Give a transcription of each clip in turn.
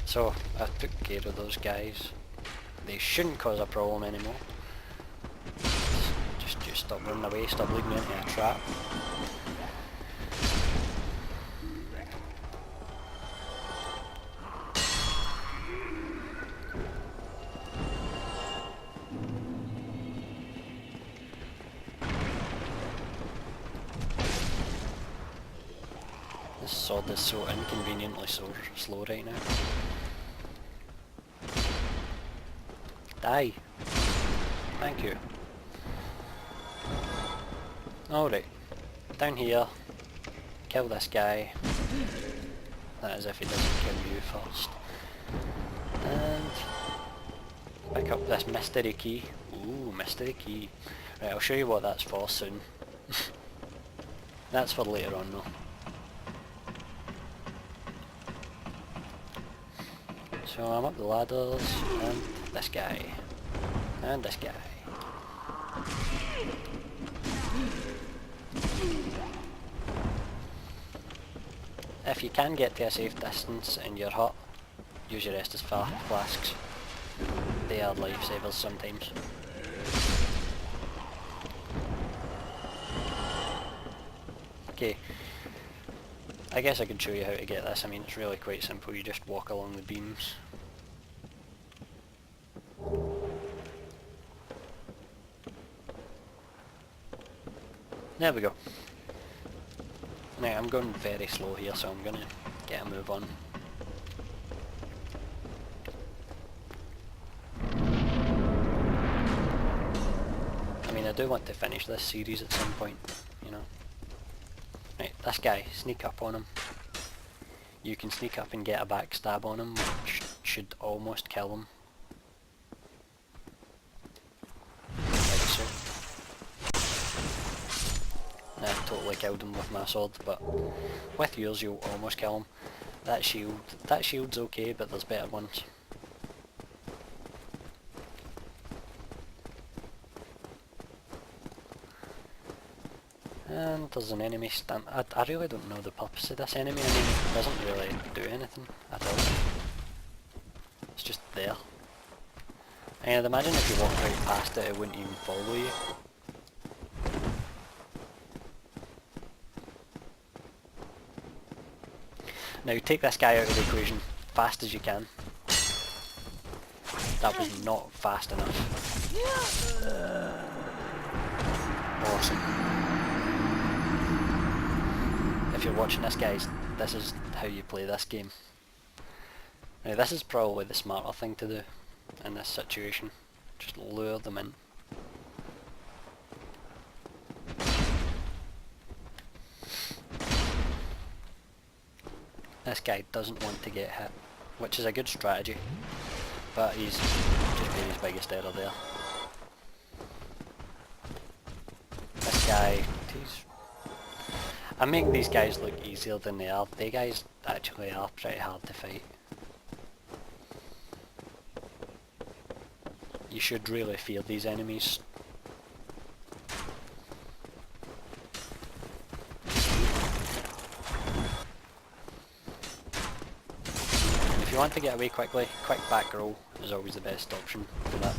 So I took care of those guys. They shouldn't cause a problem anymore. Just stop running away, stop leading me into a trap. This sword is so inconveniently slow right now. Die! Thank you. Alright, down here, kill this guy. That is if he doesn't kill you first. And pick up this mystery key. Ooh, mystery key. Right, I'll show you what that's for soon. That's for later on though. So I'm up the ladders, and this guy. And this guy. If you can get to a safe distance in your hut, use your Estus flasks. They are lifesavers sometimes. Okay, I guess I could show you how to get this. I mean, it's really quite simple. You just walk along the beams. There we go. Now I'm going very slow here, so I'm gonna get a move on. I mean, I do want to finish this series at some point, you know. Right, this guy, sneak up on him. You can sneak up and get a backstab on him, which should almost kill him. Like so. And I totally killed him with my sword, but with yours you'll almost kill him. That shield's okay, but there's better ones. And there's an enemy I really don't know the purpose of this enemy. I mean, it doesn't really do anything at all. It's just there. And I'd imagine if you walked right past it, it wouldn't even follow you. Now take this guy out of the equation fast as you can. That was not fast enough. Awesome. If you're watching this, guys, this is how you play this game. Now this is probably the smarter thing to do in this situation. Just lure them in. This guy doesn't want to get hit, which is a good strategy, but he's just made his biggest error there. This guy, I make these guys look easier than they are. They guys actually are pretty hard to fight. You should really fear these enemies. If you want to get away quickly, quick back roll is always the best option for that.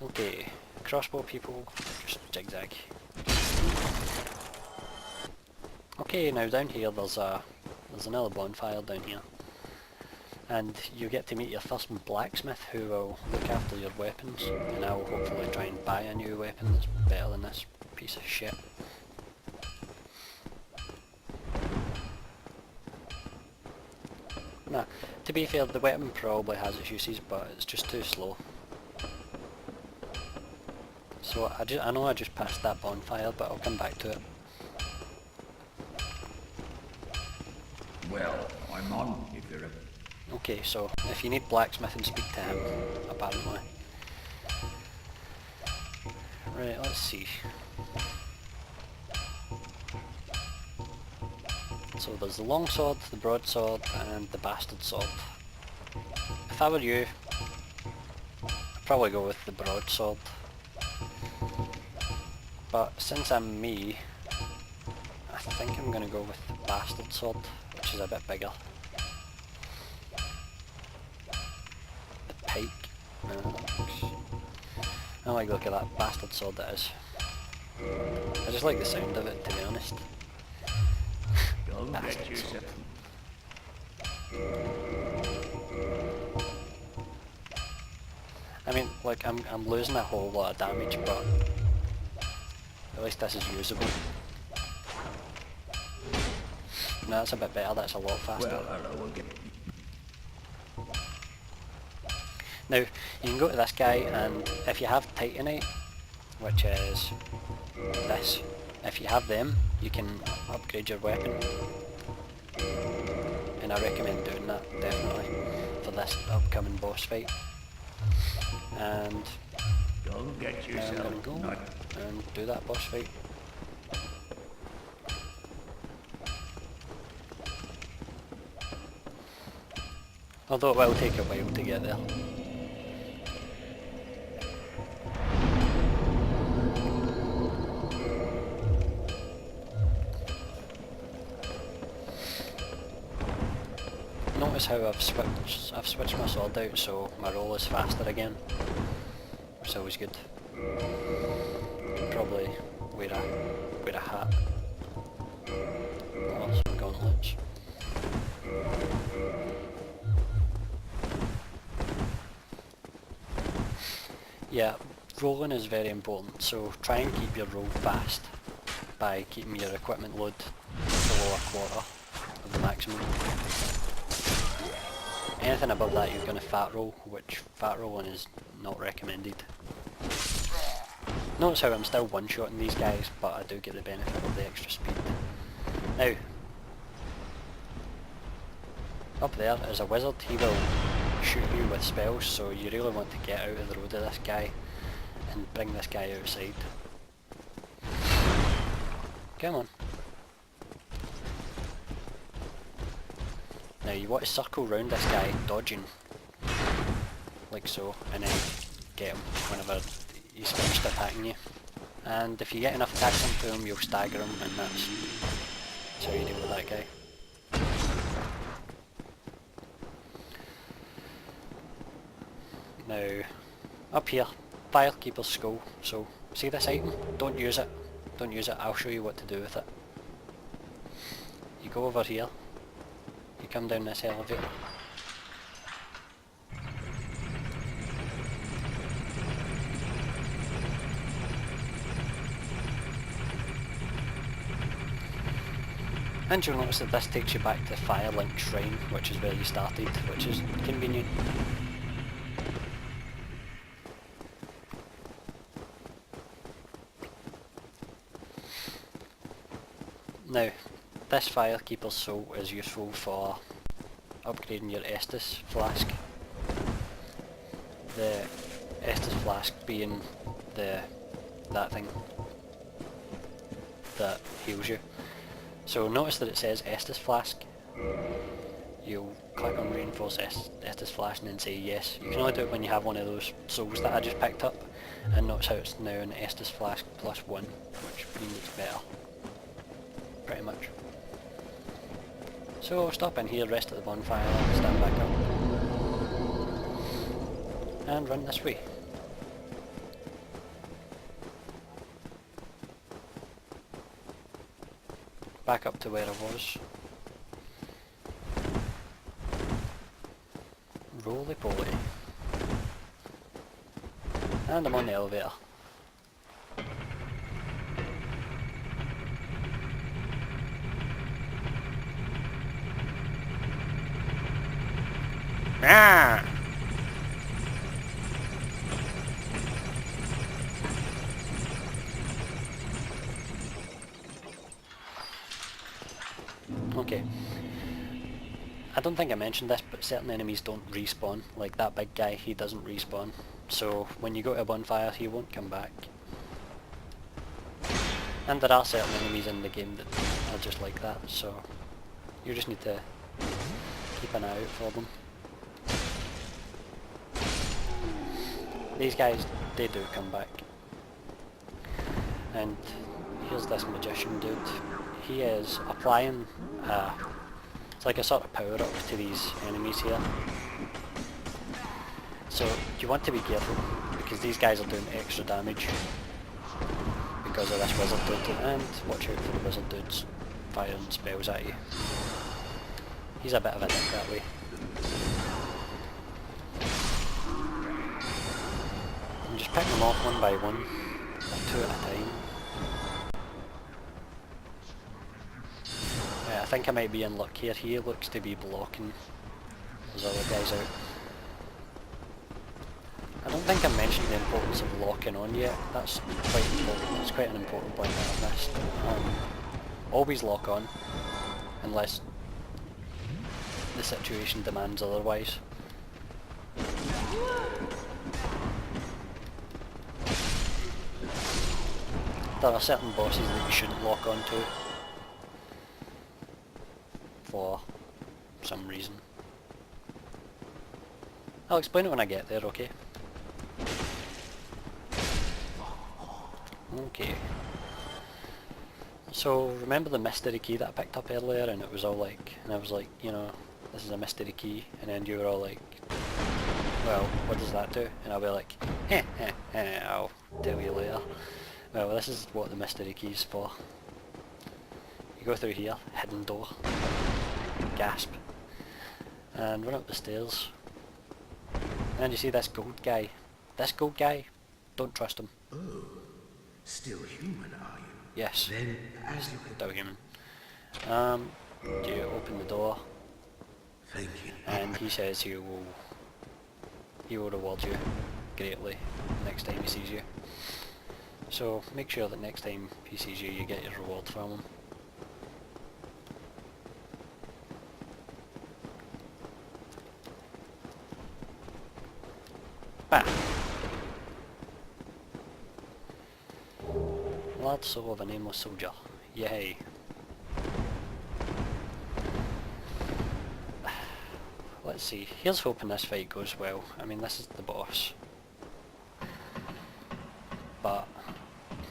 Okay, crossbow people, just zigzag. Okay, now down here there's another bonfire down here. And you get to meet your first blacksmith who will look after your weapons, and I will hopefully try and buy a new weapon that's better than this piece of shit. Nah, to be fair, the weapon probably has its uses, but it's just too slow. So I know I just passed that bonfire, but I'll come back to it. Well, I'm on if there are... Okay, so if you need blacksmithing, speak to him, apparently. Right, let's see. So there's the longsword, the broadsword, and the bastard sword. If I were you, I'd probably go with the broadsword. But since I'm me, I think I'm going to go with the bastard sword, which which is a bit bigger. The pike. I like the look of that bastard sword that is. I just like the sound of it, to be honest. Don't get yourself. I mean, like, I'm losing a whole lot of damage, but at least this is usable. No, that's a bit better, that's a lot faster. Well, hello again. Now, you can go to this guy, and if you have Titanite, which is this, if you have them, you can upgrade your weapon. And I recommend doing that, definitely, for this upcoming boss fight. And Don't get now I'm yourself. going to go Not and do that boss fight. Although it will take a while to get there. Notice how I've switched my sword out so my roll is faster again. It's always good. Probably wear a hat. Or some gauntlets. Yeah, rolling is very important, so try and keep your roll fast by keeping your equipment load below a quarter of the maximum. Anything above that you're going to fat roll, which fat rolling is not recommended. Notice how I'm still one-shotting these guys, but I do get the benefit of the extra speed. Now, up there is a wizard. He will shoot you with spells, so you really want to get out of the road of this guy and bring this guy outside. Come on. Now you want to circle round this guy, dodging, like so, and then get him whenever he's finished attacking you. And if you get enough attacks into him, you'll stagger him, and that's how you deal with that guy. Now, up here, Firekeeper's Skull. So, see this item? Don't use it. Don't use it, I'll show you what to do with it. You go over here. You come down this elevator. And you'll notice that this takes you back to Firelink Shrine, which is where you started, which is convenient. Now, this Firekeeper's Soul is useful for upgrading your Estus flask. The Estus flask being that thing that heals you. So notice that it says Estus flask. You'll click on reinforce Estus flask and then say yes. You can only do it when you have one of those souls that I just picked up. And notice how it's now an Estus flask +1, which means it's better. Pretty much. So stop in here, rest at the bonfire, stand back up, and run this way. Back up to where I was. Roly-poly. And I'm on the elevator. Ah! Okay. I don't think I mentioned this, but certain enemies don't respawn. Like that big guy, he doesn't respawn. So when you go to a bonfire, he won't come back. And there are certain enemies in the game that are just like that, so you just need to keep an eye out for them. These guys, they do come back. And here's this magician dude. He is applying a It's like a sort of power up to these enemies here. So you want to be careful because these guys are doing extra damage because of this wizard dude, and watch out for the wizard dudes firing spells at you. He's a bit of a dick that way. And just pick them off one by one, or two at a time. I think I might be in luck here. He looks to be blocking those other guys out. I don't think I mentioned the importance of locking on yet. That's quite important. It's quite an important point that I've missed. Always lock on, unless the situation demands otherwise. There are certain bosses that you shouldn't lock on to for some reason. I'll explain it when I get there, okay? Okay. So remember the mystery key that I picked up earlier, and it was all like, and I was like, you know, this is a mystery key, and then you were all like, well, what does that do? And I'll be like, I'll tell you later. Well, this is what the mystery key is for. You go through here, hidden door, gasp, and run up the stairs, and you see this gold guy. This gold guy, don't trust him. Oh, still human, are you? Yes, Then, as you still human. You open the door, thank you. and he says he will reward you greatly next time he sees you. So make sure that next time he sees you, you get your reward from him. Bah! Large soul of a nameless soldier. Yay. Let's see. Here's hoping this fight goes well. I mean, this is the boss. But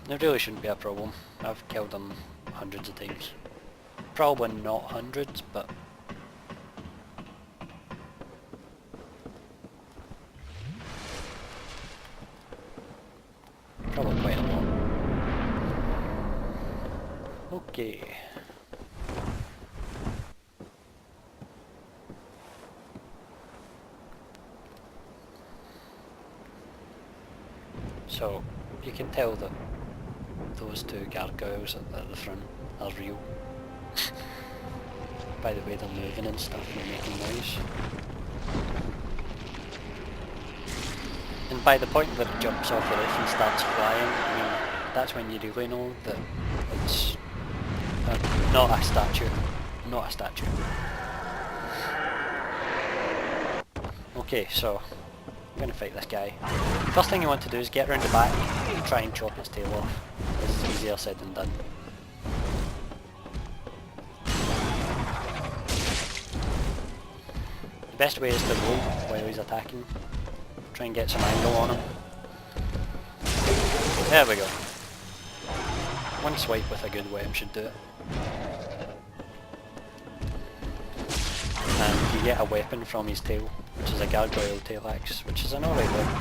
it really shouldn't be a problem. I've killed him hundreds of times. Probably not hundreds, but probably quite a lot. Okay. So, you can tell that those two gargoyles at the front are real. By the way they're moving and stuff and making noise. And by the point where it jumps off the roof and starts flying, I mean, that's when you really know that it's not a statue. Not a statue. Okay, so I'm going to fight this guy. First thing you want to do is get around the back and try and chop its tail off. This is easier said than done. The best way is to roll while he's attacking. Try and get some angle on him. There we go. One swipe with a good weapon should do it. And you get a weapon from his tail, which is a gargoyle tail axe, which is an alright weapon.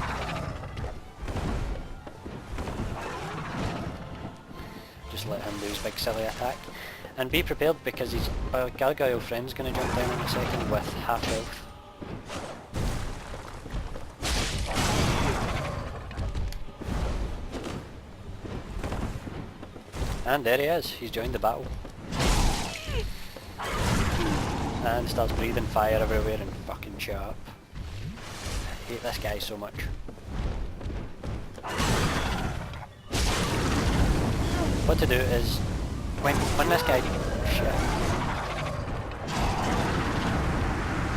Just let him do his big silly attack. And be prepared because his gargoyle friend's going to jump down in a second with half health. And there he is, he's joined the battle. And starts breathing fire everywhere and fucking shut up. I hate this guy so much. What to do is, when this guy... Shit.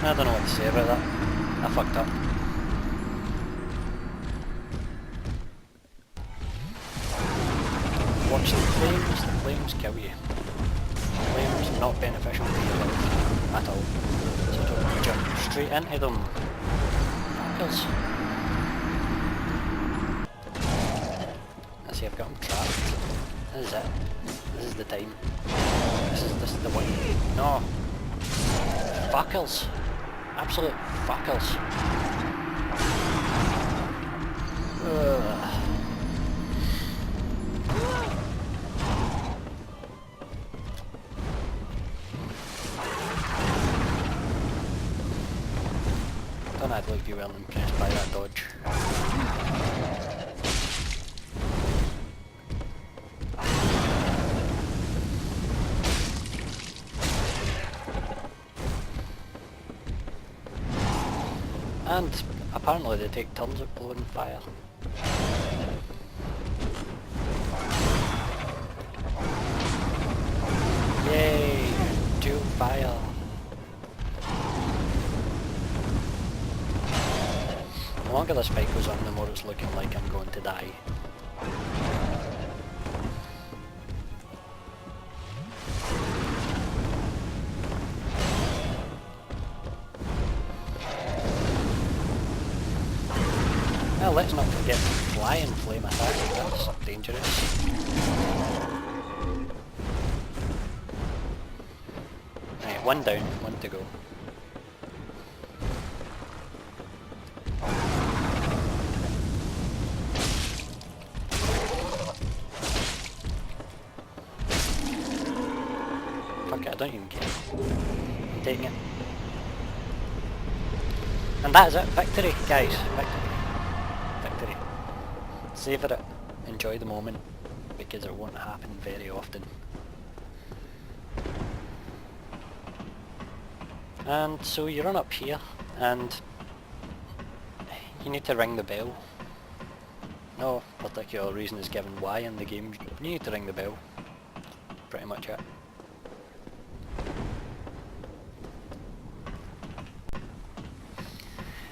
I don't know what to say about that. I fucked up. Watch the flames kill you. Flames not beneficial to your health at all. So don't jump straight into them. Fuckers. I see I've got him trapped. This is it. This is the time. This is the one. No. fuckers. Absolute fuckers. Ugh. Don't act like you weren't impressed by that dodge. And apparently they take turns at blowing fire. Yay! Dual fire! The longer this fight goes on, the more it's looking like I'm going to die. Well, let's not forget the flying flame attack, that's dangerous. Right, one down, one to go. Fuck it, I don't even care. I'm taking it. And that is it, victory, guys, victory. Victory. Savour it, enjoy the moment, because it won't happen very often. And so you run up here, and you need to ring the bell. No particular reason is given why in the game, you need to ring the bell. Pretty much it.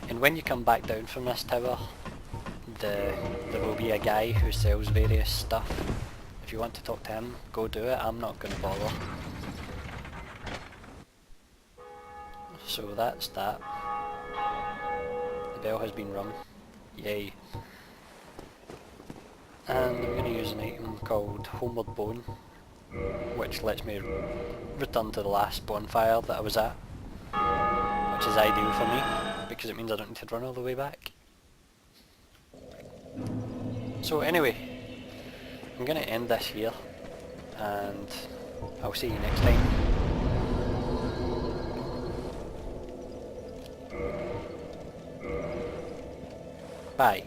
And when you come back down from this tower, there will be a guy who sells various stuff. If you want to talk to him, go do it, I'm not going to bother. So that's that. The bell has been rung. Yay. And I'm going to use an item called Homeward Bone, which lets me return to the last bonfire that I was at, which is ideal for me, because it means I don't need to run all the way back. So anyway, I'm going to end this here, and I'll see you next time. Bye.